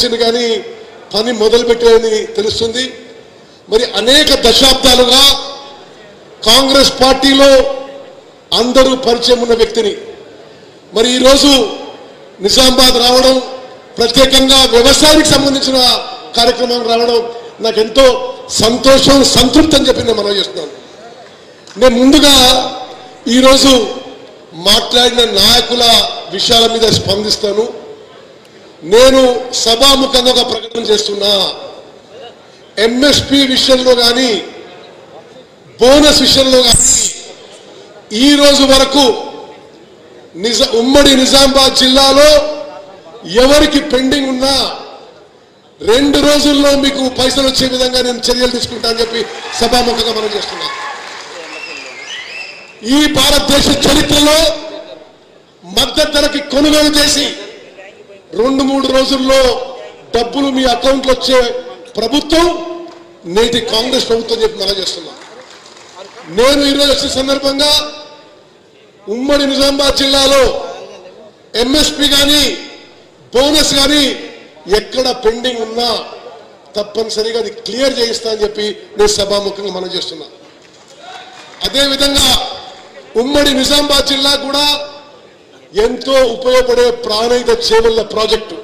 కానీ పని మొదలుపెట్టారని తెలుస్తుంది. మరి అనేక దశాబ్దాలుగా కాంగ్రెస్ పార్టీలో అందరూ పరిచయం ఉన్న వ్యక్తిని మరి ఈ రోజు నిజామాబాద్ రావడం, ప్రత్యేకంగా వ్యవసాయానికి సంబంధించిన కార్యక్రమం రావడం నాకు ఎంతో సంతోషం, సంతృప్తి అని చెప్పి నేను మనవి చేస్తున్నాను. నేను ముందుగా ఈరోజు మాట్లాడిన నాయకుల విషయాల మీద స్పందిస్తాను. నేను సభాముఖంగా ఒక ప్రకటన చేస్తున్నా. ఎంఎస్పీ విషయంలో కానీ బోనస్ విషయంలో కానీ ఈ రోజు వరకు ఉమ్మడి నిజామాబాద్ జిల్లాలో ఎవరికి పెండింగ్ ఉన్నా 2 రోజుల్లో మీకు పైసలు వచ్చే విధంగా నేను చర్యలు తీసుకుంటా అని చెప్పి సభాముఖంగా మనం చేస్తున్నా. ఈ భారతదేశ చరిత్రలో మద్దతు ధరకి కొనుగోలు చేసి 2-3 రోజుల్లో డబ్బులు మీ అకౌంట్లో వచ్చే ప్రభుత్వం నేటి కాంగ్రెస్ ప్రభుత్వం చెప్పి మనం చేస్తున్నాం. నేను ఈరోజు వచ్చే సందర్భంగా ఉమ్మడి నిజామాబాద్ జిల్లాలో ఎంఎస్పీ కానీ బోనస్ కానీ ఎక్కడ పెండింగ్ ఉన్నా తప్పనిసరిగా అది క్లియర్ చేయిస్తా అని చెప్పి నేను సభాముఖంగా మనం చేస్తున్నా. అదేవిధంగా ఉమ్మడి నిజామాబాద్ జిల్లా కూడా ఎంతో ఉపయోగపడే ప్రాణహిత చేవెళ్ల ప్రాజెక్టు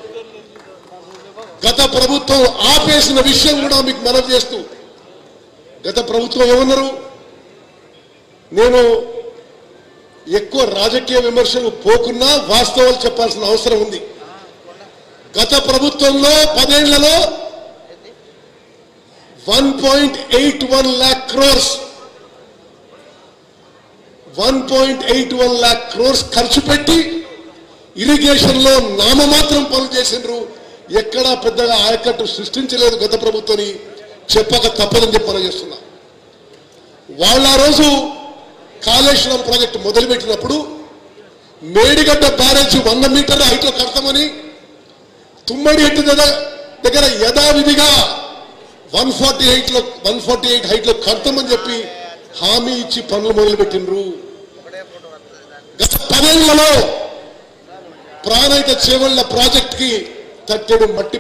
గత ప్రభుత్వం ఆపేసిన విషయం కూడా మీకు మనవి చేస్తూ, గత ప్రభుత్వం ఏమన్నారు, నేను ఎక్కువ రాజకీయ విమర్శలు పోకున్నా వాస్తవాలు చెప్పాల్సిన అవసరం ఉంది. గత ప్రభుత్వంలో 10 ఏళ్లలో 1.81 lakh crores 1.81 lakh crores ఖర్చు పెట్టి ఇరిగేషన్ లో నామమాత్రం పనులు చేసిండ్రు. ఎక్కడా పెద్దగా ఆయకట్టు సృష్టించలేదు గత ప్రభుత్వాన్ని చెప్పక తప్పదని చెప్పి మనం చేస్తున్నా. వాళ్ళ రోజు కాళేశ్వరం ప్రాజెక్టు మొదలుపెట్టినప్పుడు మేడిగడ్డ బ్యారేజ్ 100 మీటర్ల హైట్ లో కడతామని, తుమ్మడి ఎట్టు దగ్గర యథావిధిగా 148 హైట్ లో కడతామని చెప్పి హామీ ఇచ్చి పనులు మొదలుపెట్టిండ్రు. గత 10 ఏళ్లలో ప్రాణహిత చేవెళ్ల ప్రాజెక్ట్ కి తట్టెడు మట్టి